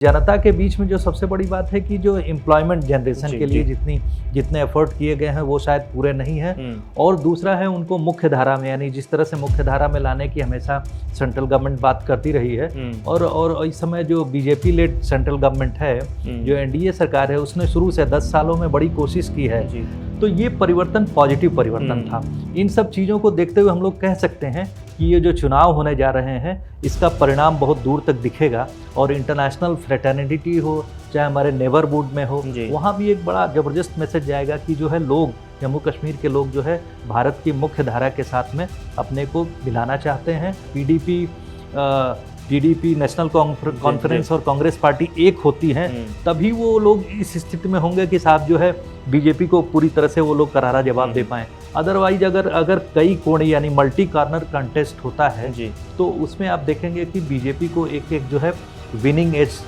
जनता के बीच में जो सबसे बड़ी बात है कि जो एम्प्लॉयमेंट जनरेशन के लिए जितने एफर्ट किए गए हैं वो शायद पूरे नहीं हैं। और दूसरा है उनको मुख्य धारा में, यानी जिस तरह से मुख्य धारा में लाने की हमेशा सेंट्रल गवर्नमेंट बात करती रही है और इस समय जो बीजेपी लेड सेंट्रल गवर्नमेंट है, जो एनडीए सरकार है, उसने शुरू से 10 सालों में बड़ी कोशिश की है। तो ये परिवर्तन पॉजिटिव परिवर्तन था। इन सब चीज़ों को देखते हुए हम लोग कह सकते हैं कि ये जो चुनाव होने जा रहे हैं इसका परिणाम बहुत दूर तक दिखेगा और इंटरनेशनल फ्रेटर्निटी हो, चाहे हमारे नेबरहुड में हो, वहाँ भी एक बड़ा ज़बरदस्त मैसेज जाएगा कि जो है लोग, जम्मू कश्मीर के लोग जो है भारत की मुख्य धारा के साथ में अपने को मिलाना चाहते हैं। टीडीपी नेशनल कॉन्फ्रेंस और कांग्रेस पार्टी एक होती हैं, तभी वो लोग इस स्थिति में होंगे कि साहब जो है बीजेपी को पूरी तरह से वो लोग करारा जवाब दे पाएँ। अदरवाइज अगर कई कोण यानी मल्टी कॉर्नर कंटेस्ट होता है तो उसमें आप देखेंगे कि बीजेपी को एक जो है विनिंग एज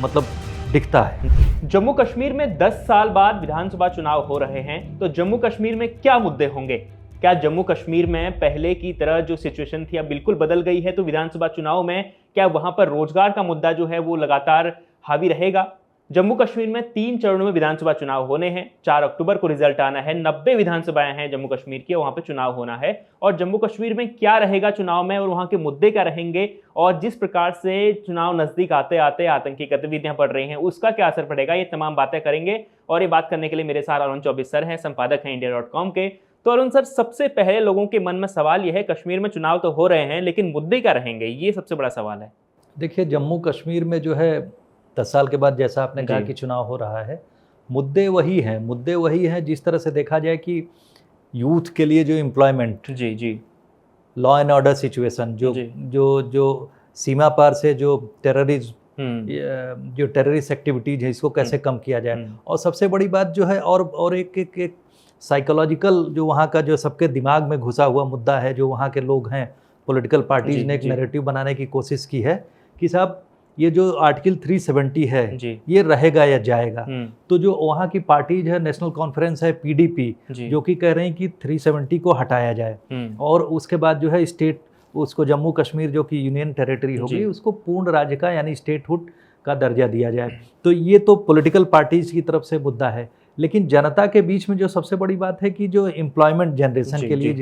मतलब दिखता है। जम्मू कश्मीर में 10 साल बाद विधानसभा चुनाव हो रहे हैं, तो जम्मू कश्मीर में क्या मुद्दे होंगे? क्या जम्मू कश्मीर में पहले की तरह जो सिचुएशन थी अब बिल्कुल बदल गई है? तो विधानसभा चुनाव में क्या वहां पर रोजगार का मुद्दा जो है वो लगातार हावी रहेगा? जम्मू कश्मीर में 3 चरणों में विधानसभा चुनाव होने हैं। 4 अक्टूबर को रिजल्ट आना है। 90 विधानसभाएं हैं जम्मू कश्मीर की, वहां पे चुनाव होना है। और जम्मू कश्मीर में क्या रहेगा चुनाव में और वहां के मुद्दे क्या रहेंगे, और जिस प्रकार से चुनाव नजदीक आते आते आतंकी गतिविधियां बढ़ रही हैं उसका क्या असर पड़ेगा, ये तमाम बातें करेंगे। और ये बात करने के लिए मेरे साथ अरुण चौबे सर हैं, संपादक हैं India.com के। तो अरुण सर, सबसे पहले लोगों के मन में सवाल यह है, कश्मीर में चुनाव तो हो रहे हैं लेकिन मुद्दे क्या रहेंगे, ये सबसे बड़ा सवाल है। देखिए, जम्मू कश्मीर में जो है 10 साल के बाद जैसा आपने कहा कि चुनाव हो रहा है, मुद्दे वही हैं जिस तरह से देखा जाए कि यूथ के लिए जो employment, law and order situation, जो सीमा पार से जो टेररिस्ट एक्टिविटीज है, इसको कैसे कम किया जाए। और सबसे बड़ी बात जो है और एक साइकोलॉजिकल जो वहाँ का जो सबके दिमाग में घुसा हुआ मुद्दा है, जो वहाँ के लोग हैं, पॉलिटिकल पार्टीज ने एक नैरेटिव बनाने की कोशिश की है कि साहब ये जो आर्टिकल 370 है ये रहेगा या जाएगा। तो जो वहाँ की पार्टीज है, नेशनल कॉन्फ्रेंस है, पीडीपी, जो कि कह रहे हैं कि 370 को हटाया जाए और उसके बाद जो है स्टेट, उसको जम्मू कश्मीर जो कि यूनियन टेरिटरी होगी, उसको पूर्ण राज्य का यानी स्टेटहुड का दर्जा दिया जाए। तो ये तो पॉलिटिकल पार्टीज की तरफ से मुद्दा है। लेकिन जनता के बीच में जो सबसे बड़ी बात है कि जो एम्प्लॉयमेंट जनरेशन के लिए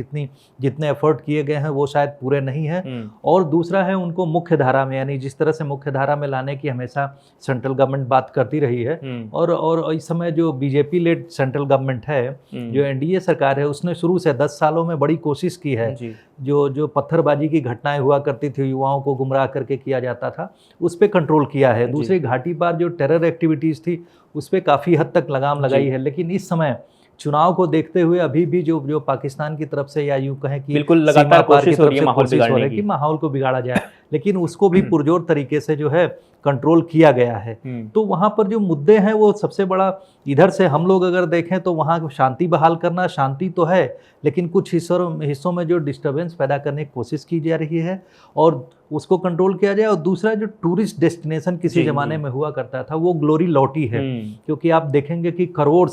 जितने एफर्ट किए गए हैं वो शायद पूरे नहीं हैं। और दूसरा है उनको मुख्य धारा में, यानी जिस तरह से मुख्य धारा में लाने की हमेशा सेंट्रल गवर्नमेंट बात करती रही है और इस समय जो बीजेपी लेड सेंट्रल गवर्नमेंट है, जो एनडीए सरकार है, उसने शुरू से 10 सालों में बड़ी कोशिश की है। जो पत्थरबाजी की घटनाएं हुआ करती थी, युवाओं को गुमराह करके किया जाता था, उस पर कंट्रोल किया है। दूसरी घाटी पार जो टेरर एक्टिविटीज़ थी उस पर काफ़ी हद तक लगाम लगाई है। लेकिन इस समय चुनाव को देखते हुए अभी भी जो पाकिस्तान की तरफ से, या यूँ कहें कि बिल्कुल लगातार कोशिश हो रही है कि माहौल को बिगाड़ा जाए, लेकिन उसको भी पुरजोर तरीके से जो है कंट्रोल किया गया है। तो वहाँ पर जो मुद्दे हैं वो सबसे बड़ा, इधर से हम लोग अगर देखें तो वहाँ शांति बहाल करना, शांति तो है लेकिन कुछ हिस्सों में जो डिस्टर्बेंस पैदा करने की कोशिश की जा रही है और उसको कंट्रोल किया जाए। और दूसरा, जो टूरिस्ट डेस्टिनेशन किसी ज़माने में हुआ करता था वो ग्लोरी लौटी है, क्योंकि आप देखेंगे कि करोड़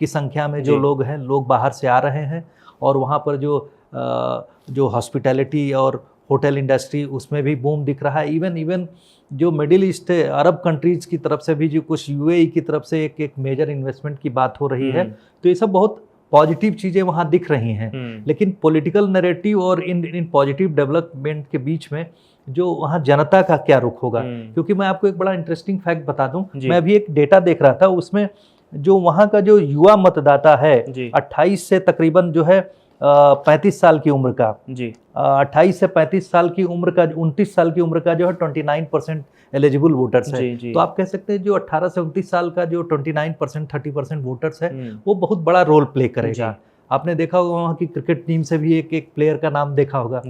की संख्या में जो लोग हैं, लोग बाहर से आ रहे हैं और वहाँ पर जो हॉस्पिटैलिटी और होटल इंडस्ट्री, उसमें भी बूम दिख रहा है। इवन जो मिडिल ईस्ट है, अरब कंट्रीज़ की तरफ से भी जो कुछ यूएई की तरफ से एक मेजर इन्वेस्टमेंट की बात हो रही है। तो ये सब बहुत पॉजिटिव चीज़ें वहाँ दिख रही हैं। लेकिन पॉलिटिकल नैरेटिव और इन पॉजिटिव डेवलपमेंट के बीच में जो वहाँ जनता का क्या रुख होगा, क्योंकि मैं आपको एक बड़ा इंटरेस्टिंग फैक्ट बता दूं, मैं अभी एक डेटा देख रहा था, उसमें जो वहाँ का जो युवा मतदाता है 28 से तकरीबन जो है 35 साल की उम्र का, 28 से 35 साल की उम्र का, 29 साल की उम्र का जो है 29% एलिजिबल वोटर्स है। तो आप कह सकते हैं जो 18 से 29 साल का जो 29% 30% वोटर्स है वो बहुत बड़ा रोल प्ले करेगा। आपने देखा होगा वहाँ की क्रिकेट टीम से भी एक प्लेयर का नाम देखा होगा।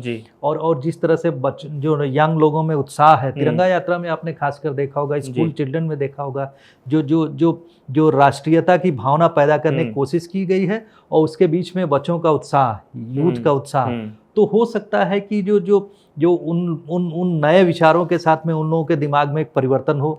और जिस तरह से जो यंग लोगों में उत्साह है, तिरंगा यात्रा में आपने खासकर देखा होगा, स्कूल चिल्ड्रन में देखा होगा, जो राष्ट्रीयता की भावना पैदा करने की कोशिश की गई है और उसके बीच में बच्चों का उत्साह, यूथ का उत्साह। तो हो सकता है कि जो उन नए विचारों के साथ में उन लोगों के दिमाग में एक परिवर्तन हो।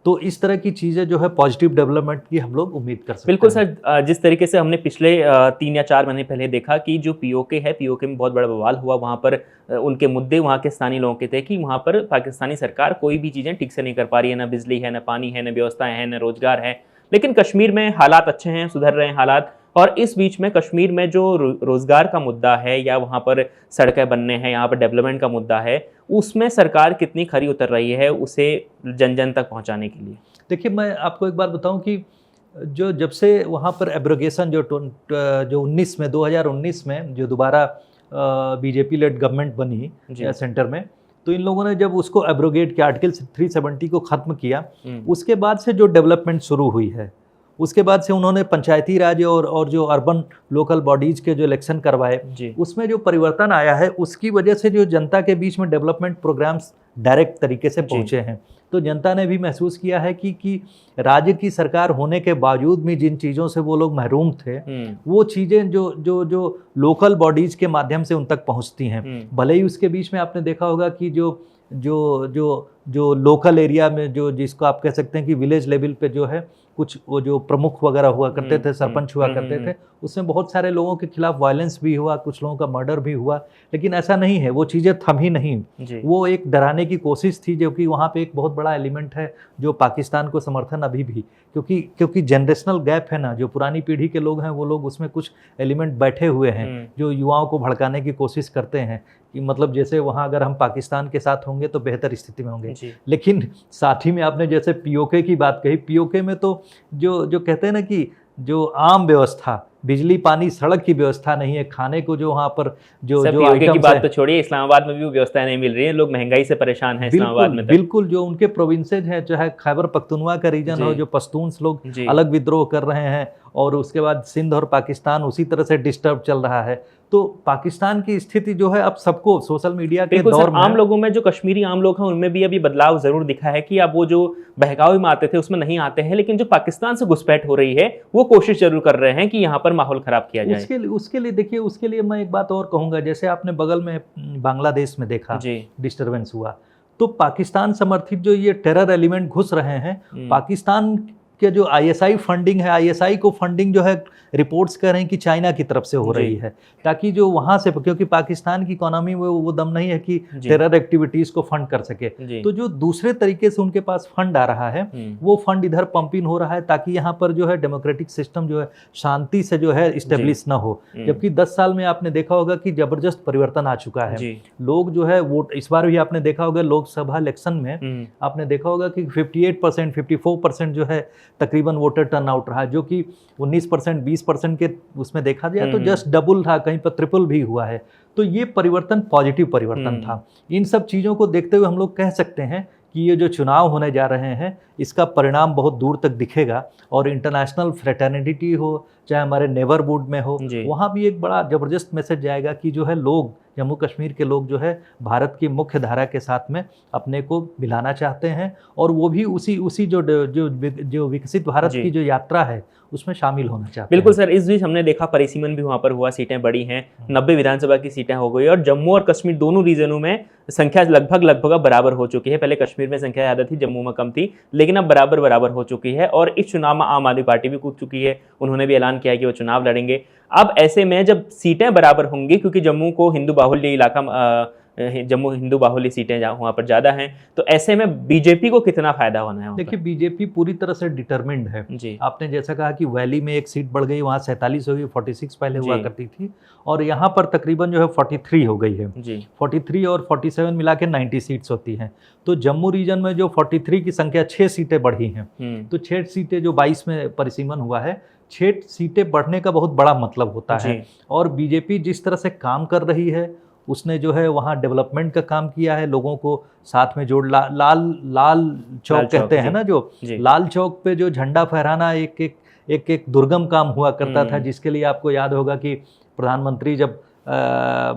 तो इस तरह की चीज़ें जो है पॉजिटिव डेवलपमेंट की हम लोग उम्मीद कर सकते बिल्कुल हैं। सर, जिस तरीके से हमने पिछले 3 या 4 महीने पहले देखा कि जो पीओके है, पीओके में बहुत बड़ा बवाल हुआ, वहाँ पर उनके मुद्दे वहाँ के स्थानीय लोगों के थे कि वहाँ पर पाकिस्तानी सरकार कोई भी चीज़ें ठीक से नहीं कर पा रही है, ना बिजली है, ना पानी है, ना व्यवस्थाएं हैं, ना रोजगार है। लेकिन कश्मीर में हालात अच्छे हैं, सुधर रहे हैं हालात। और इस बीच में कश्मीर में जो रोजगार का मुद्दा है या वहाँ पर सड़कें बनने हैं, यहाँ पर डेवलपमेंट का मुद्दा है, उसमें सरकार कितनी खरी उतर रही है उसे जन जन तक पहुँचाने के लिए? देखिए, मैं आपको एक बात बताऊं कि जो जब से वहाँ पर एब्रोगेशन जो 2019 में जो दोबारा बीजेपी लेड गवर्नमेंट बनी सेंटर में, तो इन लोगों ने जब उसको एब्रोगेट किया, आर्टिकल 370 को ख़त्म किया, उसके बाद से जो डेवलपमेंट शुरू हुई है, उसके बाद से उन्होंने पंचायती राज और जो अर्बन लोकल बॉडीज़ के जो इलेक्शन करवाए, उसमें जो परिवर्तन आया है, उसकी वजह से जो जनता के बीच में डेवलपमेंट प्रोग्राम्स डायरेक्ट तरीके से पहुँचे हैं। तो जनता ने भी महसूस किया है कि राज्य की सरकार होने के बावजूद भी जिन चीज़ों से वो लोग महरूम थे, वो चीज़ें जो लोकल बॉडीज़ के माध्यम से उन तक पहुंचती हैं। भले ही उसके बीच में आपने देखा होगा कि जो लोकल एरिया में जो जिसको आप कह सकते हैं कि विलेज लेवल पे जो है कुछ वो जो प्रमुख वगैरह हुआ करते थे, सरपंच हुआ करते थे, उसमें बहुत सारे लोगों के खिलाफ वायलेंस भी हुआ, कुछ लोगों का मर्डर भी हुआ। लेकिन ऐसा नहीं है, वो चीज़ें थमी नहीं, वो एक डराने की कोशिश थी, जो कि वहाँ पे एक बहुत बड़ा एलिमेंट है जो पाकिस्तान को समर्थन अभी भी, क्योंकि जनरेशनल गैप है ना, जो पुरानी पीढ़ी के लोग हैं वो लोग उसमें कुछ एलिमेंट बैठे हुए हैं जो युवाओं को भड़काने की कोशिश करते हैं कि मतलब जैसे वहाँ अगर हम पाकिस्तान के साथ होंगे तो बेहतर स्थिति में होंगे। लेकिन साथ ही में आपने जैसे पीओके की बात कही, पीओके में तो जो कहते हैं ना कि जो आम व्यवस्था, बिजली पानी सड़क की व्यवस्था नहीं है, खाने को जो वहाँ पर जो पीओके की बात तो छोड़िए, इस्लामाबाद में भी वो व्यवस्थाएं नहीं मिल रही है, लोग महंगाई से परेशान हैं इस्लामाबाद में। बिल्कुल, जो उनके प्रोविंसेज हैं, चाहे खैबर पख्तूनवा का रीजन हो, जो पश्तून्स लोग अलग विद्रोह कर रहे हैं, और उसके बाद सिंध और पाकिस्तान उसी तरह से डिस्टर्ब चल रहा है। तो पाकिस्तान की स्थिति जो है अब सबको सोशल मीडिया के दौर में, आम लोगों में, जो कश्मीरी आम लोग हैं उनमें भी अभी बदलाव जरूर दिखा है कि अब वो जो बहकावे में आते थे उसमें नहीं आते हैं, लेकिन जो पाकिस्तान से घुसपैठ हो रही है वो कोशिश जरूर कर रहे हैं कि यहाँ पर माहौल खराब किया जाए। उसके लिए देखिए, उसके लिए मैं एक बात और कहूँगा, जैसे आपने बगल में बांग्लादेश में देखा डिस्टर्बेंस हुआ, तो पाकिस्तान समर्थित जो ये टेरर एलिमेंट घुस रहे हैं, पाकिस्तान के जो आईएसआई फंडिंग है, आईएसआई को फंडिंग जो है रिपोर्ट्स कह रहे हैं कि चाइना की तरफ से हो रही है, ताकि जो वहाँ से, क्योंकि पाकिस्तान की इकोनॉमी में वो दम नहीं है कि टेरर एक्टिविटीज़ को फंड कर सके, तो जो दूसरे तरीके से उनके पास फंड आ रहा है, वो फंड इधर पंप इन हो रहा है ताकि यहाँ पर जो है डेमोक्रेटिक सिस्टम जो है शांति से जो है इस्टेब्लिश ना हो। जबकि 10 साल में आपने देखा होगा कि जबरदस्त परिवर्तन आ चुका है। लोग जो है वोट, इस बार भी आपने देखा होगा लोकसभा इलेक्शन में आपने देखा होगा कि 58%, 54% जो है तकरीबन वोटर टर्नआउट रहा, जो कि 19%, 20% के उसमें देखा जाए तो जस्ट डबल था, कहीं पर ट्रिपल भी हुआ है। तो ये परिवर्तन पॉजिटिव परिवर्तन था। इन सब चीज़ों को देखते हुए हम लोग कह सकते हैं कि ये जो चुनाव होने जा रहे हैं, इसका परिणाम बहुत दूर तक दिखेगा, और इंटरनेशनल फ्रेटर्निटी हो, चाहे हमारे नेबरहुड में हो, वहाँ भी एक बड़ा ज़बरदस्त मैसेज जाएगा कि जो है लोग, जम्मू कश्मीर के लोग जो है भारत की मुख्य धारा के साथ में अपने को मिलाना चाहते हैं, और वो भी उसी जो विकसित भारत की जो यात्रा है उसमें शामिल होना चाहते हैं। बिल्कुल सर, इस बीच हमने देखा परिसीमन भी वहाँ पर हुआ, सीटें बढ़ी हैं, 90 विधानसभा की सीटें हो गई, और जम्मू और कश्मीर दोनों रीजनों में संख्या लगभग बराबर हो चुकी है। पहले कश्मीर में संख्या ज़्यादा थी, जम्मू में कम थी, लेकिन अब बराबर हो चुकी है। और इस चुनाव में आम आदमी पार्टी भी कूद चुकी है, उन्होंने भी ऐलान किया है कि वो चुनाव लड़ेंगे। अब ऐसे में जब सीटें बराबर होंगी, क्योंकि जम्मू को हिंदू बाहुल्य इलाका, जम्मू हिंदू बाहुल्य सीटें वहाँ पर ज़्यादा हैं, तो ऐसे में बीजेपी को कितना फायदा होना है? देखिए, बीजेपी पूरी तरह से डिटरमिन्ड है जी। आपने जैसा कहा कि वैली में एक सीट बढ़ गई, वहाँ 47 हो गई, 46 पहले हुआ करती थी, और यहाँ पर तकरीबन जो है 43 हो गई है जी। 43 और 47 मिला के 90 सीट्स होती हैं। तो जम्मू रीजन में जो 43 की संख्या 6 सीटें बढ़ी हैं, तो 6 सीटें जो 22 में परिसीमन हुआ है, 6 सीटें बढ़ने का बहुत बड़ा मतलब होता है। और बीजेपी जिस तरह से काम कर रही है, उसने जो है वहाँ डेवलपमेंट का काम किया है, लोगों को साथ में जोड़, लाल चौक कहते हैं ना, जो लाल चौक पे जो झंडा फहराना एक दुर्गम काम हुआ करता था, जिसके लिए आपको याद होगा कि प्रधानमंत्री जब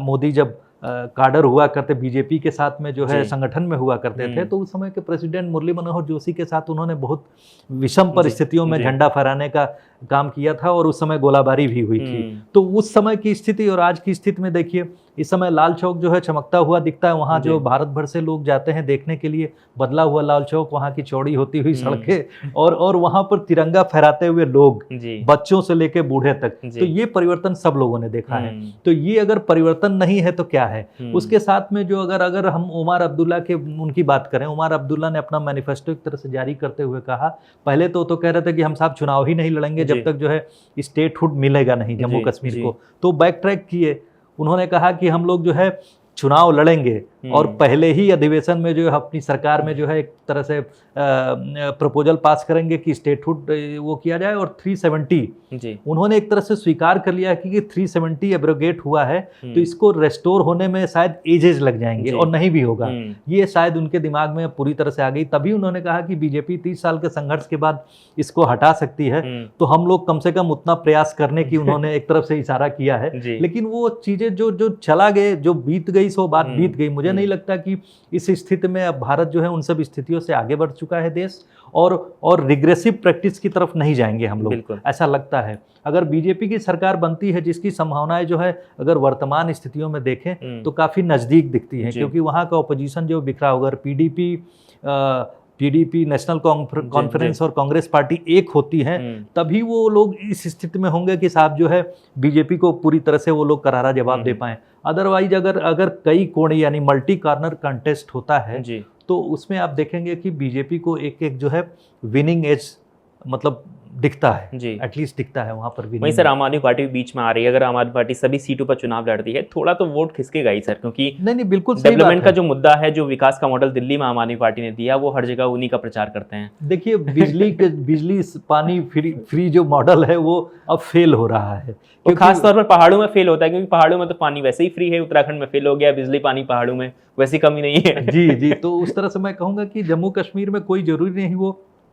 मोदी जब काडर हुआ करते बीजेपी के साथ में जो है संगठन में हुआ करते थे, तो उस समय के प्रेसिडेंट मुरली मनोहर जोशी के साथ उन्होंने बहुत विषम परिस्थितियों में झंडा फहराने का काम किया था और उस समय गोलाबारी भी हुई थी। तो उस समय की स्थिति और आज की स्थिति में देखिए, इस समय लाल चौक जो है चमकता हुआ दिखता है, वहाँ जो भारत भर से लोग जाते हैं देखने के लिए बदला हुआ लाल चौक, वहाँ की चौड़ी होती हुई सड़कें और वहाँ पर तिरंगा फहराते हुए लोग, बच्चों से लेके बूढ़े तक। तो ये परिवर्तन सब लोगों ने देखा है। तो ये अगर परिवर्तन नहीं है तो क्या है? उसके साथ में जो अगर हम उमर अब्दुल्ला के उनकी बात करें, उमर अब्दुल्ला ने अपना मैनिफेस्टो एक तरह से जारी करते हुए कहा, पहले तो कह रहे थे कि हम साहब चुनाव ही नहीं लड़ेंगे जब तक जो है स्टेटहुड मिलेगा नहीं जम्मू कश्मीर को। तो बैक ट्रैक किए, उन्होंने कहा कि हम लोग जो है चुनाव लड़ेंगे और पहले ही अधिवेशन में जो है अपनी सरकार में जो है एक तरह से प्रपोजल पास करेंगे कि स्टेटहुड वो किया जाए। और 370 उन्होंने एक तरह से स्वीकार कर लिया कि 370 एब्रोगेट हुआ है तो इसको रेस्टोर होने में शायद एजेस लग जाएंगे और नहीं भी होगा। ये शायद उनके दिमाग में पूरी तरह से आ गई। तभी उन्होंने कहा कि बीजेपी 30 साल के संघर्ष के बाद इसको हटा सकती है, तो हम लोग कम से कम उतना प्रयास करने की उन्होंने एक तरफ से इशारा किया है। लेकिन वो चीजें जो चला गए, जो बीत गई सो बात बीत गई। मुझे नहीं लगता कि इस स्थिति में अब भारत जो है उन सब स्थितियों से आगे बढ़ चुका है देश, और रिग्रेसिव प्रैक्टिस की तरफ नहीं जाएंगे हम लोग, ऐसा लगता है। अगर बीजेपी की सरकार बनती है, जिसकी संभावनाएं जो है अगर वर्तमान स्थितियों में देखें तो काफी नजदीक दिखती हैं, क्योंकि वहां का ऑपोजिशन जो बिखरा होगा, पीडीपी नेशनल कॉन्फ्रेंस और कांग्रेस पार्टी एक होती है, तभी वो लोग इस स्थिति में होंगे कि साहब जो है बीजेपी को पूरी तरह से वो लोग करारा जवाब दे पाएं। अदरवाइज अगर कई कोण यानी मल्टी कॉर्नर कंटेस्ट होता है तो उसमें आप देखेंगे कि बीजेपी को एक जो है विनिंग एज मतलब दिखता है, एटलीस्ट दिखता है वहां पर भी। वहीं सर आम आदमी पार्टी भी बीच में आ रही है। अगर आम आदमी पार्टी सभी सीटों पर चुनाव लड़ती है, थोड़ा तो वोट खिसकेगा ही सर, क्योंकि नहीं बिल्कुल डेवलपमेंट का जो मुद्दा है, जो विकास का मॉडल दिल्ली में आम आदमी पार्टी ने दिया, वो हर जगह उन्हीं का प्रचार करते हैं। देखिए बिजली पानी फ्री जो मॉडल है वो अब फेल हो रहा है, तो खास तौर पर पहाड़ों में फेल होता है, क्योंकि पहाड़ों में तो पानी वैसे ही फ्री है, उत्तराखंड में फेल हो गया, बिजली पानी पहाड़ों में वैसी कमी नहीं है। जी तो उस तरह से मैं कहूँगा कि जम्मू कश्मीर में कोई जरूरी नहीं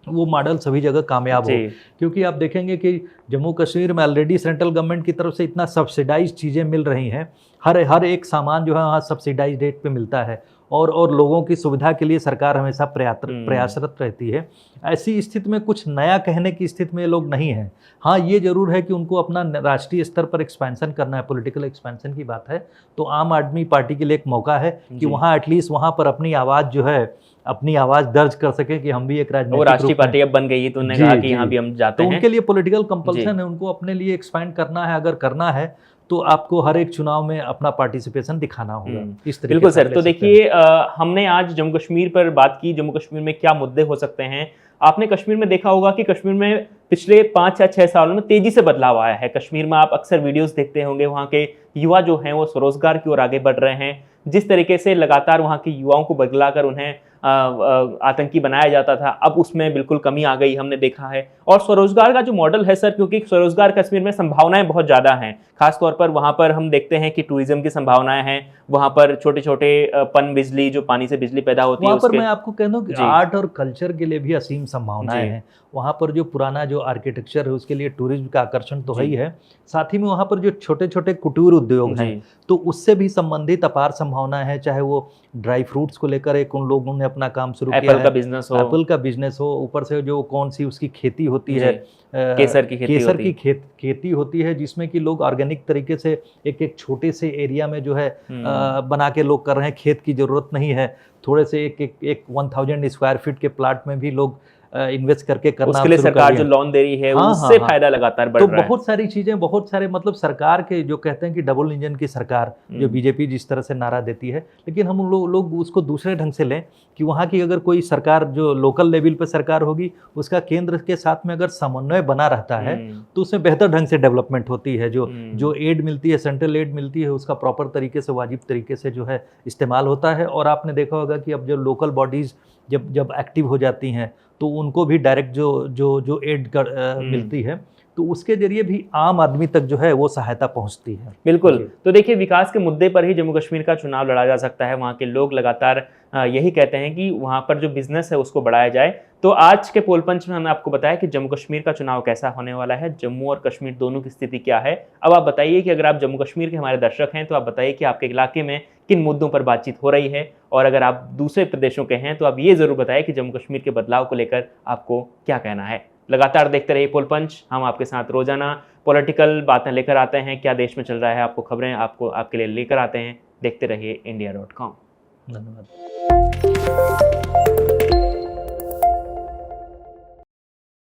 वो मॉडल सभी जगह कामयाब हो, क्योंकि आप देखेंगे कि जम्मू कश्मीर में ऑलरेडी सेंट्रल गवर्नमेंट की तरफ से इतना सब्सिडाइज चीज़ें मिल रही हैं, हर एक सामान जो है वहाँ सब्सिडाइज रेट पे मिलता है, और लोगों की सुविधा के लिए सरकार हमेशा प्रयासरत रहती है। ऐसी स्थिति में कुछ नया कहने की स्थिति में लोग नहीं हैं। हाँ, ये जरूर है कि उनको अपना राष्ट्रीय स्तर पर एक्सपेंशन करना है, पॉलिटिकल एक्सपेंशन की बात है, तो आम आदमी पार्टी के लिए एक मौका है कि वहाँ एटलीस्ट वहाँ पर अपनी आवाज़ दर्ज कर सके कि हम भी एक राष्ट्रीय पार्टी अब बन गई है, तो उन्होंने कहा कि यहाँ भी हम जाते हैं। तो उनके लिए पॉलिटिकल कंपल्सन है, उनको अपने लिए एक्सपैंड करना है। अगर करना है तो आपको हर एक चुनाव में अपना पार्टिसिपेशन दिखाना होगा। इस तरीके बिल्कुल सर। तो देखिए, हमने आज जम्मू कश्मीर पर बात की, जम्मू कश्मीर में क्या मुद्दे हो सकते हैं। आपने कश्मीर में देखा होगा कि कश्मीर में पिछले 5 या 6 सालों में तेजी से बदलाव आया है। कश्मीर में आप अक्सर वीडियोस देखते होंगे, वहाँ के युवा जो हैं वो स्वरोजगार की ओर आगे बढ़ रहे हैं। जिस तरीके से लगातार वहाँ के युवाओं को बदलाकर उन्हें आतंकी बनाया जाता था, अब उसमें बिल्कुल कमी आ गई, हमने देखा है। और स्वरोजगार का जो मॉडल है सर, क्योंकि स्वरोजगार कश्मीर में संभावनाएं बहुत ज़्यादा हैं, खासतौर पर वहाँ पर हम देखते हैं कि टूरिज्म की संभावनाएं हैं, वहाँ पर छोटे छोटे पन बिजली, जो पानी से बिजली पैदा होती है, वहाँ पर मैं आपको कह दूं कि आर्ट और कल्चर के लिए भी असीम संभावनाएं हैं। वहाँ पर जो पुराना जो आर्किटेक्चर है उसके लिए टूरिज्म का आकर्षण तो है ही है, साथ ही में वहाँ पर जो छोटे छोटे कुटीर उद्योग हैं तो उससे भी संबंधित अपार संभावनाएं हैं। चाहे वो ड्राई फ्रूट्स को लेकर एक उन लोगों ने अपना काम शुरू किया है, एप्पल का बिजनेस हो, ऊपर से जो कौन सी उसकी खेती होती है, केसर की खेती होती है, जिसमें कि लोग ऑर्गेनिक तरीके से एक छोटे से एरिया में जो है बना के लोग कर रहे हैं। खेत की जरूरत नहीं है, थोड़े से एक 1000 स्क्वायर फीट के प्लाट में भी लोग इन्वेस्ट करके करना, उसके लिए सरकार जो लोन दे रही है उससे फायदा लगातार बढ़ रहा है। तो बहुत सारी चीजें, बहुत सारे मतलब सरकार के जो कहते हैं कि डबल इंजन की सरकार, जो बीजेपी जिस तरह से नारा देती है, लेकिन हम लोग उसको दूसरे ढंग से लें कि वहाँ की अगर कोई सरकार जो लोकल लेवल पर सरकार होगी, उसका केंद्र के साथ में अगर समन्वय बना रहता है तो उसमें बेहतर ढंग से डेवलपमेंट होती है। जो एड मिलती है, सेंट्रल एड मिलती है, उसका प्रॉपर तरीके से, वाजिब तरीके से जो है इस्तेमाल होता है। और आपने देखा होगा कि अब जो लोकल बॉडीज जब एक्टिव हो जाती हैं तो उनको भी डायरेक्ट जो एड मिलती है, तो उसके जरिए भी आम आदमी तक जो है वो सहायता पहुंचती है। बिल्कुल। तो देखिए, विकास के मुद्दे पर ही जम्मू कश्मीर का चुनाव लड़ा जा सकता है। वहाँ के लोग लगातार यही कहते हैं कि वहाँ पर जो बिजनेस है उसको बढ़ाया जाए। तो आज के पोल पंच में हमने आपको बताया कि जम्मू कश्मीर का चुनाव कैसा होने वाला है, जम्मू और कश्मीर दोनों की स्थिति क्या है। अब आप बताइए कि अगर आप जम्मू कश्मीर के हमारे दर्शक हैं तो आप बताइए कि आपके इलाके में किन मुद्दों पर बातचीत हो रही है, और अगर आप दूसरे प्रदेशों के हैं तो आप ये ज़रूर बताएं कि जम्मू कश्मीर के बदलाव को लेकर आपको क्या कहना है। लगातार देखते रहिए पोल पंच। हम आपके साथ रोजाना पॉलिटिकल बातें लेकर आते हैं, क्या देश में चल रहा है, आपको खबरें आपके लिए लेकर आते हैं। देखते रहिए India.com। धन्यवाद।